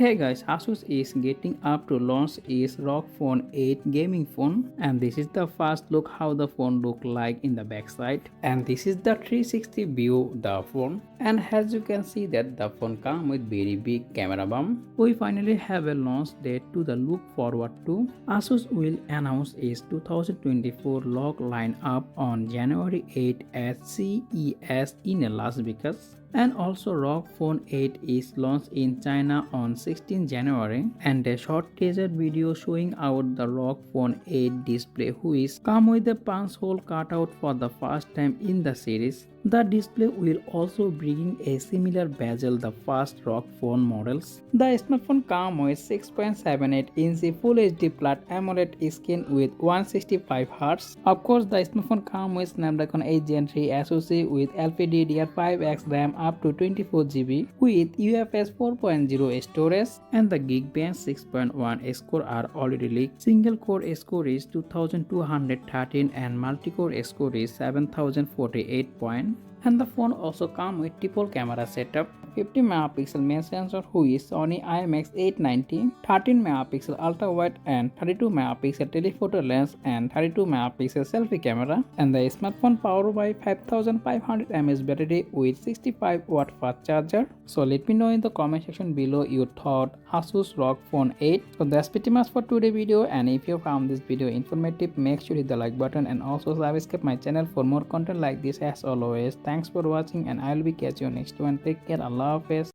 Hey guys, Asus is getting up to launch its ROG Phone 8 gaming phone, and this is the first look how the phone look like in the backside, and this is the 360 view the phone. And as you can see that the phone come with very big camera bump. We finally have a launch date to the look forward to. Asus will announce its 2024 ROG lineup on January 8 at CES in Las Vegas. And also ROG Phone 8 is launched in China on 16 January, and a short teaser video showing out the ROG Phone 8 display which come with a punch hole cutout for the first time in the series. The display will also bring a similar bezel the first ROG Phone models. The smartphone comes with 6.78-inch Full HD Flat AMOLED screen with 165Hz. Of course, the smartphone comes with Snapdragon 8 Gen 3 SoC with LPDDR5X RAM up to 24GB with UFS 4.0 storage, and the Geekbench 6.1 score are already leaked. Single core score is 2213 and multi-core score is 7048 point. And the phone also comes with triple camera setup, 50 megapixel main sensor which is Sony IMX890, 13 megapixel ultra wide and 32 megapixel telephoto lens and 32 megapixel selfie camera, and the smartphone powered by 5500 mAh battery with 65 watt fast charger. So let me know in the comment section below your thought Asus ROG Phone 8. So that's pretty much for today's video, and if you found this video informative, make sure to hit the like button and also subscribe my channel for more content like this. As always, thanks for watching and I will be catch you next one. Take care. Allah Hafiz.